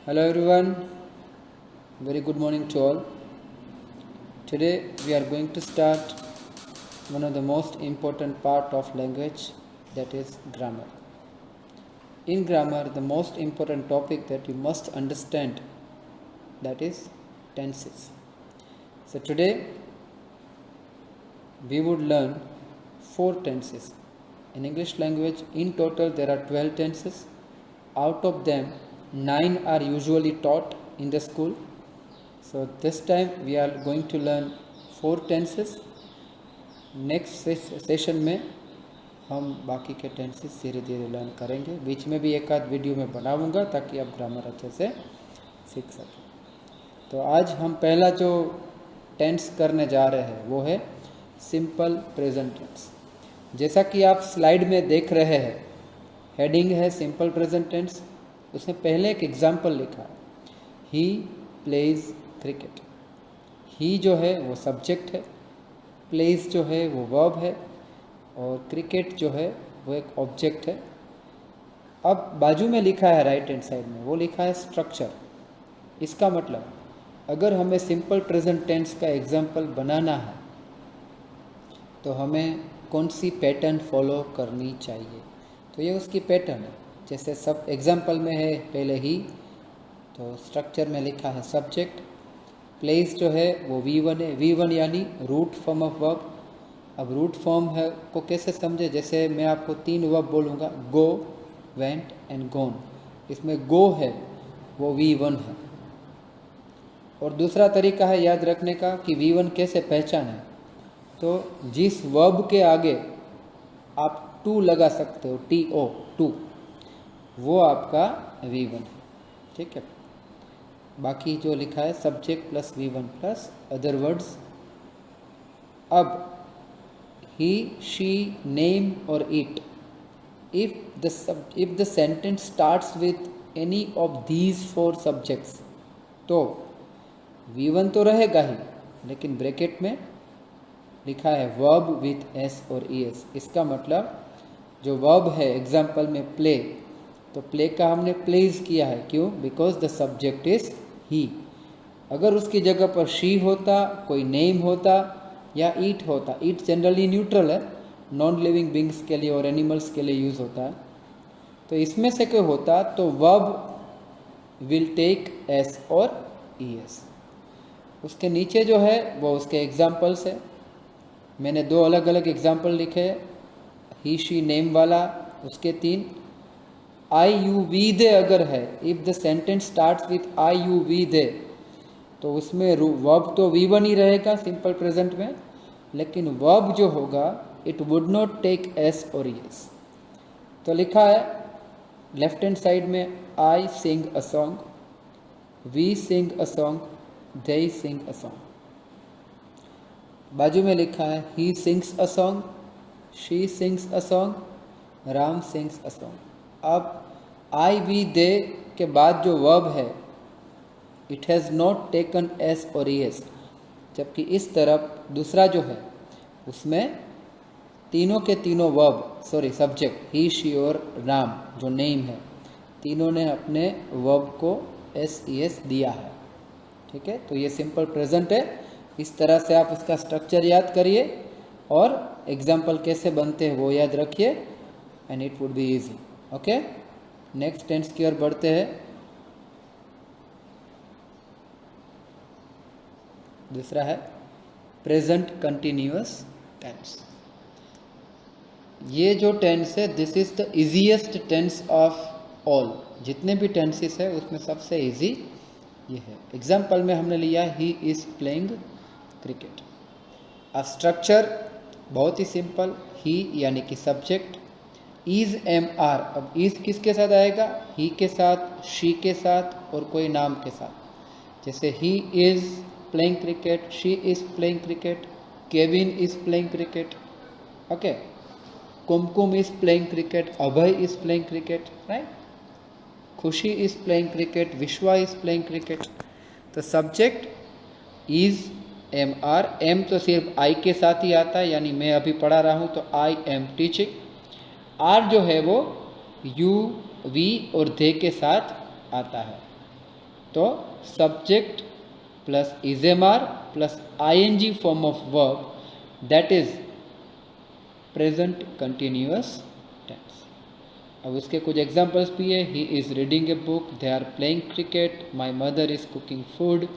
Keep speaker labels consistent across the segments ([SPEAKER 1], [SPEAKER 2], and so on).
[SPEAKER 1] Hello everyone, very good morning to all. Today we are going to start one of the most important part of language, that is grammar. In grammar, the most important topic that you must understand, that is tenses. So today we would learn 4 tenses. In English language, in total there are 12 tenses. Out of them 9 are usually taught in the school. So this time we are going to learn 4 tenses. Next session में हम बाकी के tenses धीरे धीरे learn करेंगे. बीच में भी एक आध वीडियो में बनाऊंगा ताकि आप ग्रामर अच्छे से सीख सकें. तो आज हम पहला जो टेंस करने जा रहे हैं वो है सिंपल प्रेजेंट टेंस. जैसा कि आप स्लाइड में देख रहे हैं, हेडिंग है सिंपल प्रेजेंट टेंस. उसमें पहले एक एग्जाम्पल लिखा है, ही प्लेज क्रिकेट. ही जो है वो सब्जेक्ट है, प्लेज जो है वो वर्ब है और क्रिकेट जो है वो एक ऑब्जेक्ट है. अब बाजू में लिखा है राइट हैंड साइड में, वो लिखा है स्ट्रक्चर. इसका मतलब अगर हमें सिंपल प्रेजेंट टेंस का एग्जाम्पल बनाना है तो हमें कौन सी पैटर्न फॉलो करनी चाहिए. तो ये उसकी पैटर्न है. जैसे सब एग्जाम्पल में है पहले ही, तो स्ट्रक्चर में लिखा है सब्जेक्ट. प्लेस जो है वो V1 है. V1 यानी रूट फॉर्म ऑफ वर्ब. अब रूट फॉर्म है को कैसे समझे, जैसे मैं आपको 3 वर्ब बोलूँगा, गो, वेंट एंड गोन. इसमें गो है वो V1 है. और दूसरा तरीका है याद रखने का कि V1 कैसे पहचाने. तो जिस वर्ब के आगे आप टू लगा सकते हो, TO, टू, वो आपका V1 है. ठीक है. बाकी जो लिखा है subject plus V1 plus other words. अब ही, शी, नेम और it, if the sentence starts with any of these 4 subjects, तो V1 तो रहेगा ही, लेकिन ब्रैकेट में लिखा है वर्ब विथ S और ES. इसका मतलब जो वर्ब है एग्जाम्पल में प्ले, तो प्ले का हमने प्लेज किया है. क्यों? Because the subject is he. अगर उसकी जगह पर शी होता, कोई नेम होता या ईट होता, ईट जनरली न्यूट्रल है, नॉन लिविंग बींग्स के लिए और एनिमल्स के लिए यूज़ होता है, तो इसमें से कोई होता तो वर्ब विल टेक एस और ES. उसके नीचे जो है वो उसके एग्जाम्पल्स है. मैंने 2 अलग अलग एग्जाम्पल लिखे हैं. ही, शी, नेम वाला, उसके 3. आई, यू, वी, दे अगर है, if the sentence starts with I, you, we, they, तो उसमें वर्ब तो V1 ही रहेगा सिंपल प्रेजेंट में, लेकिन वर्ब जो होगा it would not take S और ES. तो लिखा है लेफ्ट हैंड साइड में, I sing a song, we sing a song, they sing a song. बाजू में लिखा है he sings a song, she sings a song, Ram sings a song. अब आई, वी, दे के बाद जो वर्ब है it has not taken S और ES, जबकि इस तरफ दूसरा जो है उसमें तीनों के तीनों वर्ब, सब्जेक्ट ही, शी और राम जो नेम है, तीनों ने अपने वर्ब को S, ES दिया है. ठीक है. तो ये सिंपल प्रेजेंट है. इस तरह से आप इसका स्ट्रक्चर याद करिए और एग्जाम्पल कैसे बनते हैं वो याद रखिए, and it would be easy. Okay. Next tense की ओर बढ़ते हैं. दूसरा है प्रेजेंट कंटिन्यूअस टेंस. ये जो टेंस है this is the easiest tense of all. जितने भी टेंसेस है उसमें सबसे इजी ये है. एग्जाम्पल में हमने लिया ही इज प्लेइंग क्रिकेट. अब स्ट्रक्चर बहुत ही सिंपल. ही यानी कि सब्जेक्ट, इज MR. अब इज किसके साथ आएगा? ही के साथ, शी के साथ और कोई नाम के साथ. जैसे he is playing cricket, she is playing cricket, Kevin is playing cricket. Okay. Kumkum is playing cricket, Abhay is playing cricket, right. खुशी इज प्लेइंग क्रिकेट, विश्वा इज प्लेइंग क्रिकेट. तो सब्जेक्ट इज MR. एम तो सिर्फ आई के साथ ही आता है, यानी मैं अभी पढ़ा रहा हूँ तो आई एम टीचिंग. आर जो है वो यू, वी और दे के साथ आता है. तो subject plus is am are plus ING form of verb, that is present continuous tense. अब उसके कुछ एग्जांपल्स भी है। He is reading a book, they are playing cricket, my mother is cooking food,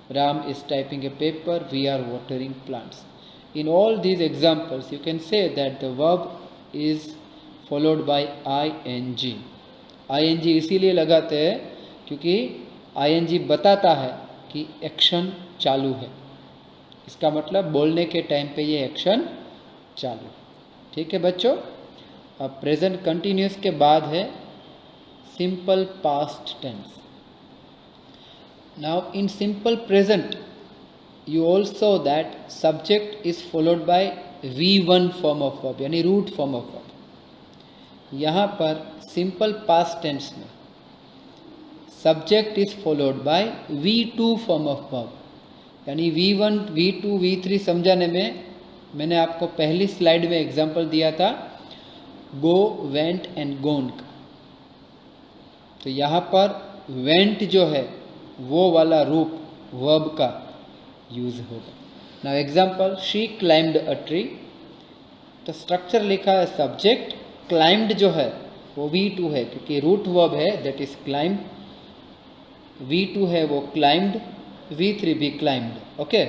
[SPEAKER 1] Ram is typing a paper, we are watering plants. In all these examples, you can say that the verb is followed by ing. ing इसीलिए लगाते हैं क्योंकि ing बताता है कि action चालू है। इसका मतलब बोलने के टाइम पे ये एक्शन चालू। ठीक है बच्चों। अब प्रेजेंट कंटिन्यूस के बाद है simple past tense. Now in simple present you also that subject is followed by V1 form of verb यानी रूट फॉर्म ऑफ वर्ब। यहाँ पर सिंपल पास्ट टेंस में subject is followed by V2 form of verb यानी V1 V2 V3 समझाने में मैंने आपको पहली स्लाइड में एग्जांपल दिया था गो, वेंट एंड गोन का। तो यहाँ पर वेंट जो है वो वाला रूप वर्ब का यूज होगा। Now example, she climbed a tree. तो स्ट्रक्चर लिखा है सब्जेक्ट, क्लाइम्ड जो है वो V2 है क्योंकि रूट वर्ब है, दैट इज क्लाइम्ड। V2 है वो क्लाइम्ड, V3 भी क्लाइम्ड। ओके।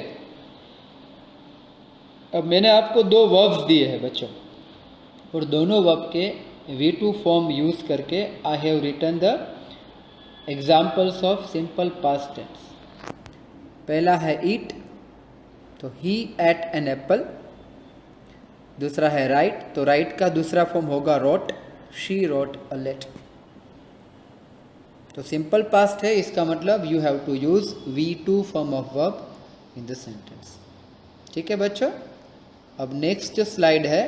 [SPEAKER 1] अब मैंने आपको दो वर्ब्स दिए हैं बच्चों, और दोनों वर्ब के V2 फॉर्म यूज करके I have written the examples of simple past tense. पहला है ईट, तो ही एट एन एप्पल। दूसरा है राइट, तो राइट का दूसरा फॉर्म होगा wrote, she wrote a letter. तो सिंपल पास्ट है, इसका मतलब you have to use V2 form of verb in the sentence. ठीक है बच्चों। अब नेक्स्ट जो स्लाइड है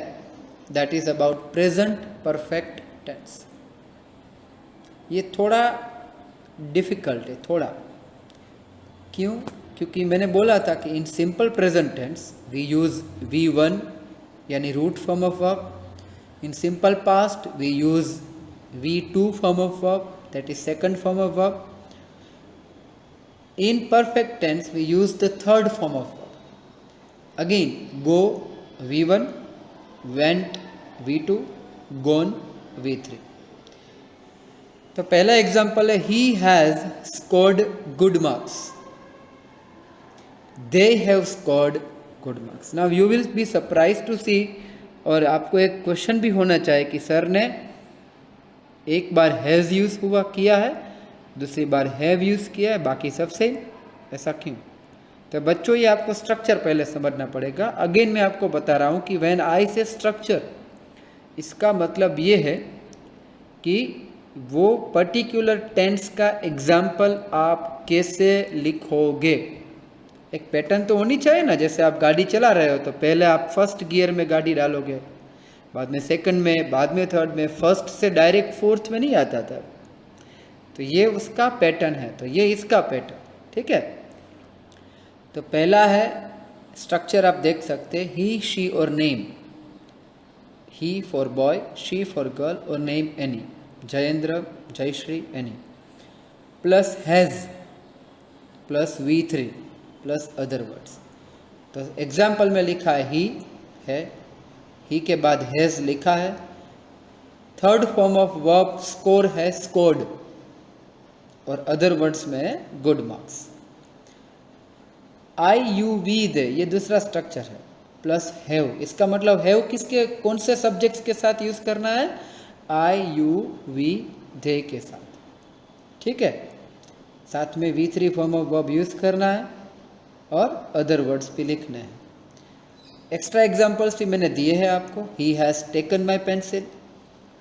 [SPEAKER 1] that is about present perfect tense. ये थोड़ा डिफ़िकल्ट है, थोड़ा। क्यों? क्योंकि मैंने बोला था कि in simple present tense we use V1 यानी root form of verb. In simple past we use V2 form of verb, that is second form of verb. In perfect tense we use the third form of verb. Again go V1, went V2, gone V3। तो पहला example है he has scored good marks, they have scored good marks. Now you will be surprise to see, और आपको एक question भी होना चाहिए कि सर ने एक बार हैज़ यूज़ हुआ किया है, दूसरी बार हैव यूज़ किया है, बाकी सब सेम, ऐसा क्यों? तो बच्चों ये आपको स्ट्रक्चर पहले समझना पड़ेगा। अगेन मैं आपको बता रहा हूँ कि व्हेन आई से स्ट्रक्चर, इसका मतलब ये है कि वो पर्टिकुलर टेंस का एग्जाम्पल आप कैसे लिखोगे। एक पैटर्न तो होनी चाहिए ना। जैसे आप गाड़ी चला रहे हो तो पहले आप फर्स्ट गियर में गाड़ी डालोगे, बाद में सेकंड में, बाद में थर्ड में, फर्स्ट से डायरेक्ट फोर्थ में नहीं आता था। तो ये उसका पैटर्न है, तो ये इसका पैटर्न। ठीक है। तो पहला है स्ट्रक्चर, आप देख सकते हैं ही, शी और name. He for boy, she for girl और name Annie, Jayendra, Jayshree, Annie. Plus has plus V3 plus other words. तो एग्जाम्पल में लिखा है ही है, ही के बाद हैज़ लिखा है। Third form of verb score है स्कोर्ड, और अदर वर्ड्स में good marks. I you we they, ये दूसरा स्ट्रक्चर है। प्लस हैव, इसका मतलब हैव किसके, कौन से सब्जेक्ट्स के साथ यूज करना है? आई यू वी दे के साथ। ठीक है। साथ में V3 form of verb use करना है और अदर वर्ड्स भी लिखने हैं। एक्स्ट्रा एग्जाम्पल्स भी मैंने दिए हैं आपको। He has taken my pencil,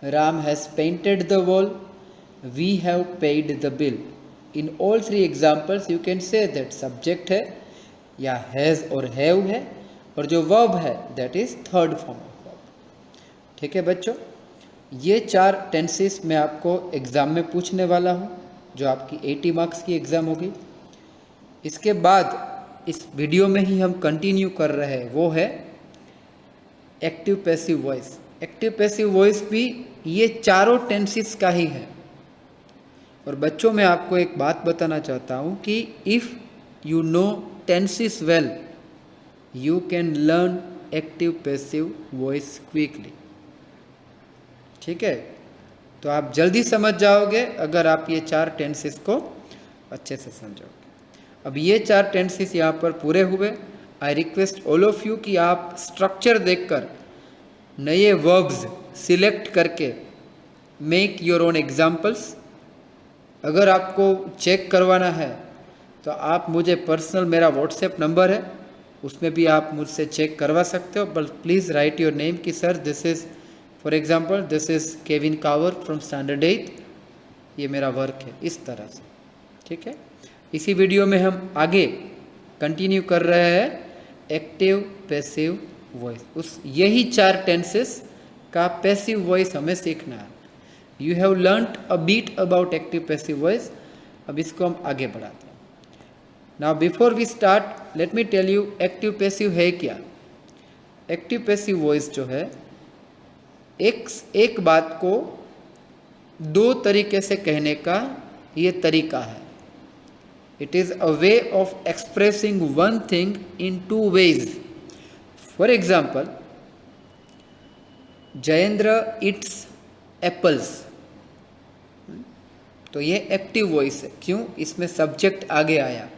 [SPEAKER 1] Ram has painted the wall, we have paid the bill. In all three examples you can say that subject है या हैज़ और हैव है, और जो वर्ब है that is third form of verb. ठीक है बच्चों। ये 4 टेंसेस मैं आपको एग्ज़ाम में पूछने वाला हूँ, जो आपकी 80 मार्क्स की एग्ज़ाम होगी। इसके बाद इस वीडियो में ही हम कंटिन्यू कर रहे हैं, वो है active passive voice. Active passive voice भी ये चारों टेंसेस का ही है। और बच्चों मैं आपको एक बात बताना चाहता हूँ कि if you know tenses well you can learn active passive voice quickly. ठीक है, तो आप जल्दी समझ जाओगे अगर आप ये 4 टेंसेस को अच्छे से समझोगे। अब ये 4 टेंसेस यहाँ पर पूरे हुए। I request all of you कि आप स्ट्रक्चर देखकर नए वर्ब्स सिलेक्ट करके मेक योर ओन एग्जाम्पल्स। अगर आपको चेक करवाना है तो आप मुझे पर्सनल, मेरा व्हाट्सएप नंबर है, उसमें भी आप मुझसे चेक करवा सकते हो। But please write your name कि sir this is, for example this is Kevin Kavar from standard 8, ये मेरा वर्क है, इस तरह से। ठीक है, इसी वीडियो में हम आगे कंटिन्यू कर रहे हैं एक्टिव पैसिव वॉइस। उस यही 4 टेंसेस का पैसिव वॉइस हमें सीखना है। You have learned a bit about active passive voice. अब इसको हम आगे बढ़ाते हैं। Now before we start let me tell you active passive है क्या। एक्टिव पैसिव वॉइस जो है एक बात को 2 तरीके से कहने का ये तरीका है। It is a way of expressing one thing in 2 ways। For example, Jayendra it's apples, तो ये एक्टिव वॉइस है। क्यों? इसमें सब्जेक्ट आगे आया।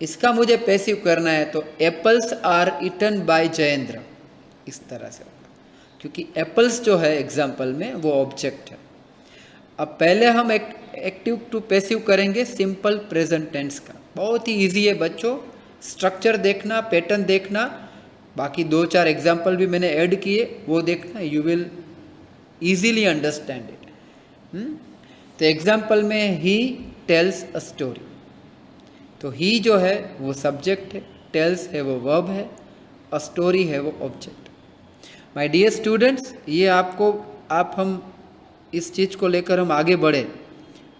[SPEAKER 1] इसका मुझे पैसिव करना है तो apples are eaten by Jayendra, इस तरह से होगा, क्योंकि एप्पल्स जो है एग्जाम्पल में वो ऑब्जेक्ट है। अब पहले हम एक्टिव टू पैसिव करेंगे सिंपल प्रेजेंट टेंस का। बहुत ही इजी है बच्चों, स्ट्रक्चर देखना, पैटर्न देखना, बाकी 2-4 एग्जाम्पल भी मैंने ऐड किए, वो देखना, you will easily understand it. तो एग्जाम्पल में ही टेल्स अ स्टोरी, तो ही जो है वो सब्जेक्ट है, टेल्स है वो वर्ब है, अ स्टोरी है वो ऑब्जेक्ट। माय डियर स्टूडेंट्स, ये हम इस चीज़ को लेकर हम आगे बढ़े,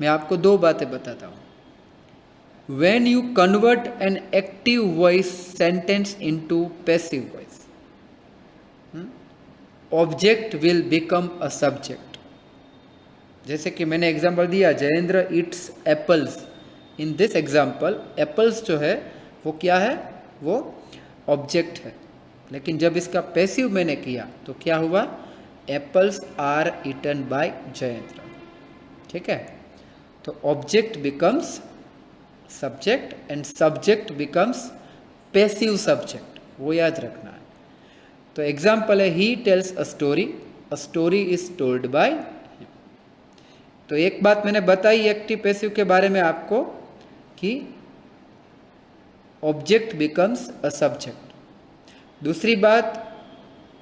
[SPEAKER 1] मैं आपको 2 बातें बताता हूँ। When you convert an active voice sentence into passive voice, object will become a subject. जैसे कि मैंने एग्जाम्पल दिया, Jayendra Yeats apples. In this example apples जो है वो क्या है, वो ऑब्जेक्ट है। लेकिन जब इसका पैसिव मैंने किया तो क्या हुआ, apples are eaten by Jayendra. ठीक है, तो object becomes subject and subject becomes passive subject, वो याद रखना है। तो एग्जाम्पल है he tells a story is told by him. तो एक बात मैंने बताई एक्टिव पैसिव के बारे में आपको कि ऑब्जेक्ट बिकम्स अ सब्जेक्ट। दूसरी बात,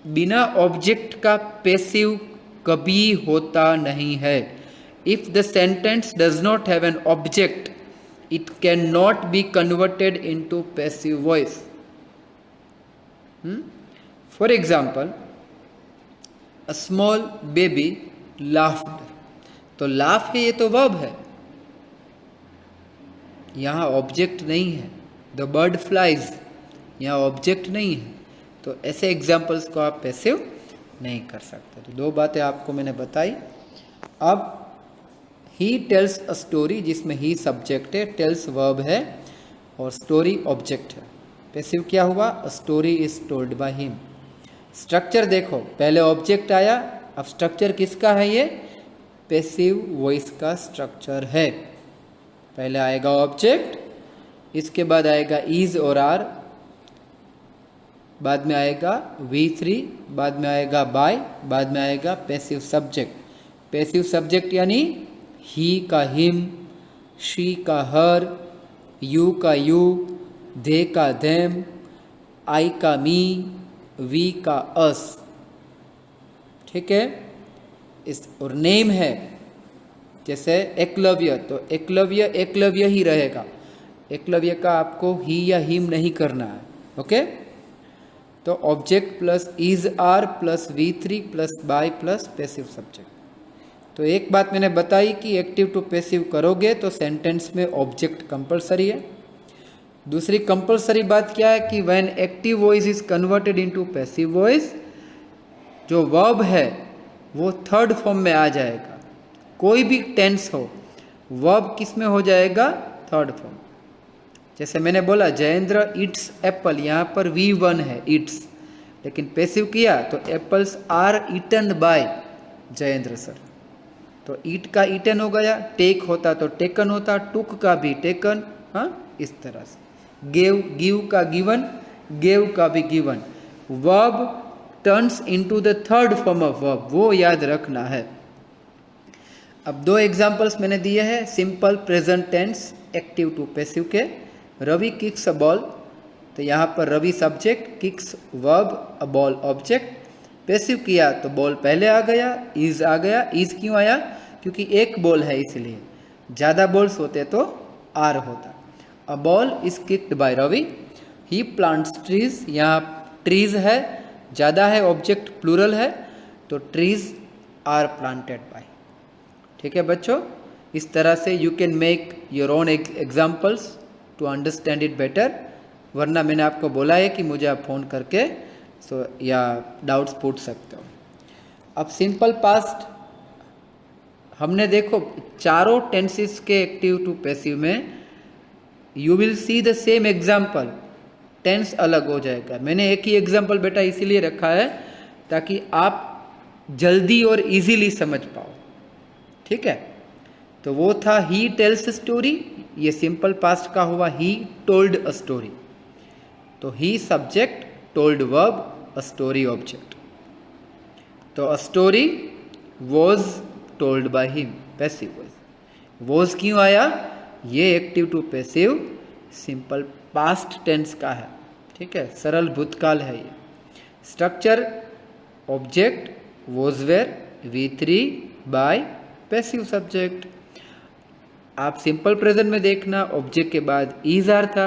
[SPEAKER 1] बिना ऑब्जेक्ट का पैसिव कभी होता नहीं है। If the sentence does not have an object it cannot be converted into passive voice. For example, a small baby laughed, तो laugh है, ये तो verb है, यहाँ ऑब्जेक्ट नहीं है। द बर्ड फ्लाइज, यहाँ ऑब्जेक्ट नहीं है। तो ऐसे एग्जाम्पल्स को आप पैसिव नहीं कर सकते। तो 2 बातें आपको मैंने बताई। अब ही टेल्स अ स्टोरी, जिसमें ही सब्जेक्ट है, टेल्स वर्ब है और स्टोरी ऑब्जेक्ट है। पैसिव क्या हुआ, a story is told by him. Structure देखो, पहले ऑब्जेक्ट आया, अब स्ट्रक्चर किसका है, ये पैसिव वॉइस का स्ट्रक्चर है। पहले आएगा ऑब्जेक्ट, इसके बाद आएगा इज और आर, बाद में आएगा V3, बाद में आएगा बाय, बाद में आएगा पैसिव सब्जेक्ट। पैसिव सब्जेक्ट यानी ही का हिम, शी का हर, यू का यू, दे का देम, आई का मी, वी का अस। ठीक है, इस और नेम है, जैसे एकलव्य, तो एकलव्य एकलव्य ही रहेगा। एकलव्य का आपको ही या हिम नहीं करना है। ओके, तो object plus is are plus V3 plus by plus passive subject. तो एक बात मैंने बताई कि एक्टिव टू पैसिव करोगे तो सेंटेंस में ऑब्जेक्ट कंपलसरी है। दूसरी कंपलसरी बात क्या है कि when active voice is converted into passive voice, जो वर्ब है वो 3rd फॉर्म में आ जाएगा। कोई भी टेंस हो, वर्ब किस में हो जाएगा? Third form. जैसे मैंने बोला जयेंद्र ईट्स एप्पल, यहाँ पर V1 है ईट्स, लेकिन पैसिव किया तो apples are eaten by Jayendra sir, तो ईट का ईटन हो गया, टेक होता तो टेकन होता, टुक का भी टेकन, हाँ इस तरह से। गेव, गिव का गिवन, गेव का भी given. Verb turns into the third form of verb, वो याद रखना है। अब दो एग्जांपल्स मैंने दिए हैं simple present tense active to passive के। रवि किक्स अ बॉल, तो यहाँ पर Ravi subject, kicks verb, a ball object. Passive किया तो बॉल पहले आ गया, इज आ गया। इज क्यों आया? क्योंकि एक बॉल है इसलिए, ज़्यादा बॉल्स होते तो आर होता। A ball is kicked by Ravi. He plants trees, यहाँ ट्रीज है, ज़्यादा है, ऑब्जेक्ट प्लूरल है, तो ट्रीज आर प्लांटेड बाय। ठीक है बच्चों, इस तरह से you can make your own examples to understand it better. वरना मैंने आपको बोला है कि मुझे आप फ़ोन करके या डाउट्स पूछ सकते हो। अब सिंपल पास्ट हमने देखो चारों टेंसेस के एक्टिव टू पैसिव में you will see the same example, tense अलग हो जाएगा। मैंने एक ही एग्जाम्पल बेटा इसीलिए रखा है ताकि आप जल्दी और इजीली समझ पाओ। ठीक है, तो वो था ही टेल्स स्टोरी, ये सिंपल पास्ट का हुआ ही टोल्ड अ स्टोरी। तो he subject, told verb, a story object. तो a story was told by him, passive was. Was क्यों आया? ये active to passive simple past tense का है। ठीक है, सरल भूतकाल है ये। Structure object was were, V3 by passive subject. आप सिंपल प्रेजेंट में देखना ऑब्जेक्ट के बाद इज आर था,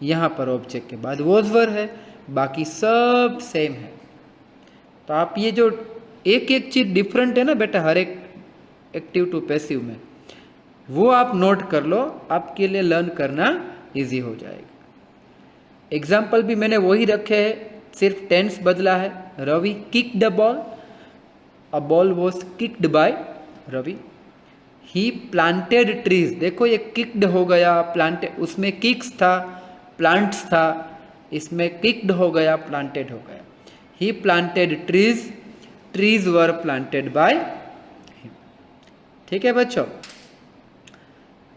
[SPEAKER 1] यहाँ पर ऑब्जेक्ट के बाद वॉज वर है, बाकी सब सेम है। तो आप ये जो एक एक चीज़ डिफरेंट है ना बेटा हर एक एक्टिव टू पैसिव में, वो आप नोट कर लो, आपके लिए लर्न करना इजी हो जाएगा। एग्जाम्पल भी मैंने वही रखे हैं, सिर्फ टेंस बदला है। Ravi kicked the ball, a ball was kicked by Ravi. He planted trees, देखो ये किक्ड हो गया, प्लांटेड, उसमें किक्स था, प्लांट्स था, इसमें किक्ड हो गया, प्लांटेड हो गया। He planted trees, trees were planted by him. ठीक है बच्चों,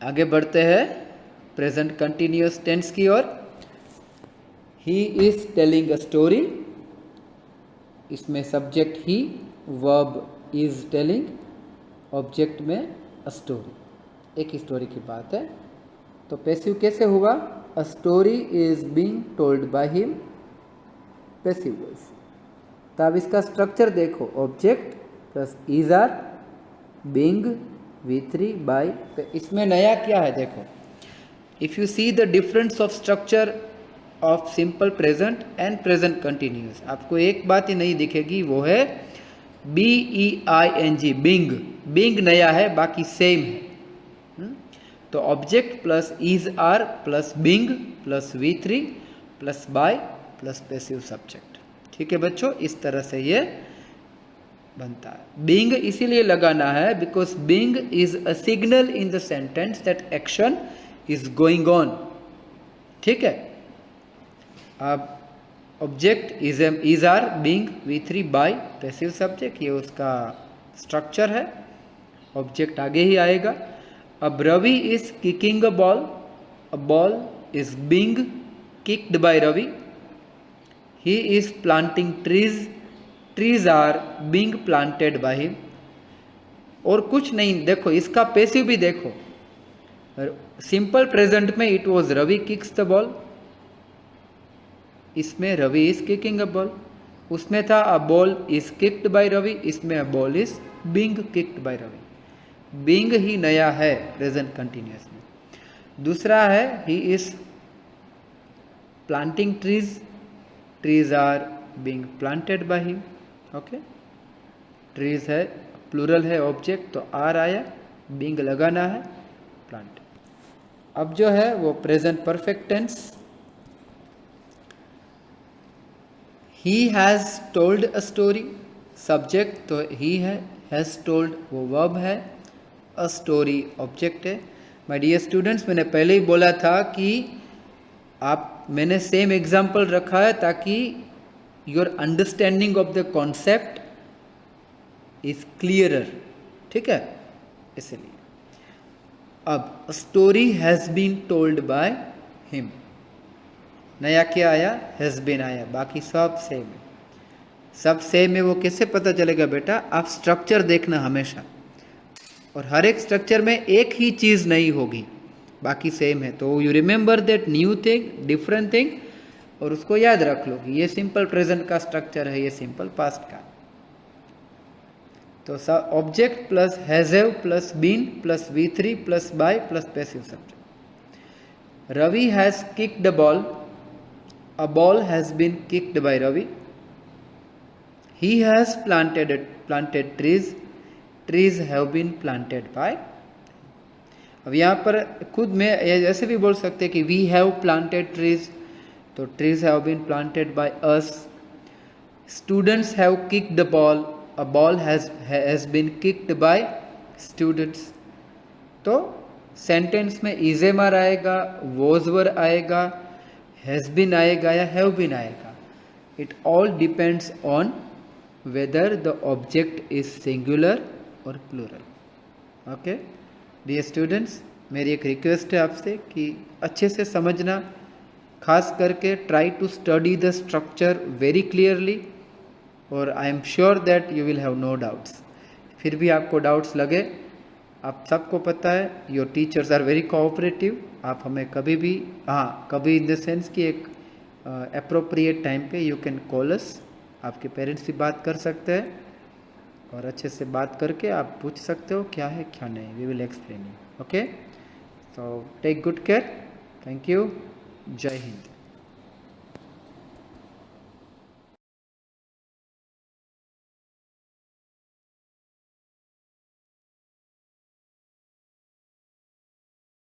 [SPEAKER 1] आगे बढ़ते हैं प्रेजेंट कंटिन्यूअस टेंस की ओर। He is telling a story, इसमें subject he, verb is telling, object में अ स्टोरी, एक ही स्टोरी की बात है। तो पैसिव कैसे हुआ? A story is being told by him, passive voice. तो अब इसका स्ट्रक्चर देखो, object plus is are, being, V3 by. तो इसमें नया क्या है देखो, if you see the difference of structure of simple present and present continuous, आपको एक बात ही नहीं दिखेगी, वो है BEING, बिंग। बिंग नया है, बाकी सेम है। तो object plus is are plus being plus V3 plus by plus passive subject. ठीक है बच्चों, इस तरह से ये बनता है। बिंग इसीलिए लगाना है because being is a signal in the sentence that action is going on. ठीक है, अब object is are being V3 by passive subject, ये उसका स्ट्रक्चर है। ऑब्जेक्ट आगे ही आएगा। अब Ravi is kicking a ball is being kicked by Ravi. He is planting trees, trees are being planted by him. और कुछ नहीं, देखो इसका पैसिव भी देखो, सिंपल प्रेजेंट में it was Ravi kicks the ball, इसमें Ravi is kicking a ball. उसमें था a ball is kicked by Ravi, इसमें a ball is being kicked by Ravi. Being ही नया है प्रेजेंट कंटिन्यूअस में। दूसरा है he is planting trees, trees are being planted by him. Okay, trees है, प्लूरल है ऑब्जेक्ट, तो आर आया, बीइंग लगाना है, प्लांट। अब जो है वो present perfect tense. He has told a story, subject तो ही है, हैज़ टोल्ड वो वर्ब है, अ स्टोरी ऑब्जेक्ट है। माय डियर स्टूडेंट्स, मैंने पहले ही बोला था कि मैंने सेम एग्जाम्पल रखा है ताकि your understanding of the concept is clearer, ठीक है, इसलिए। अब story has been told by him, नया क्या आया, हैज बीन आया, बाकी सब सेम है, सब सेम है। वो कैसे पता चलेगा बेटा, आप स्ट्रक्चर देखना हमेशा, और हर एक स्ट्रक्चर में एक ही चीज नहीं होगी, बाकी सेम है। तो you remember that new thing, different thing, और उसको याद रख लो कि ये सिंपल प्रेजेंट का स्ट्रक्चर है, ये सिंपल पास्ट का। तो object plus have plus been plus V3 plus by plus passive subject. Ravi has kicked the ball, a ball has been kicked by Ravi. He has planted trees, trees have been planted by। अब यहाँ पर खुद में ऐसे भी बोल सकते हैं कि we have planted trees, तो trees have been planted by us। Students have kicked the ball, a ball has been kicked by students। तो सेंटेंस में इजेमर आएगा, वॉजवर आएगा, हैज बीन आएगा या हैव बीन आएगा। It all depends on whether the object is singular or plural। Okay dear students, मेरी एक request है आपसे कि अच्छे से समझना, खास करके try to study the structure very clearly, और I am sure that you will have no doubts. फिर भी आपको डाउट्स लगे, आप सबको पता है your teachers are very cooperative. आप हमें कभी भी, हाँ कभी इन द सेंस कि एक अप्रोप्रिएट टाइम पे यू कैन कॉल अस, आपके पेरेंट्स से बात कर सकते हैं, और अच्छे से बात करके आप पूछ सकते हो क्या है क्या नहीं, we will explain you. Okay, so take good care, thank you, जय हिंद।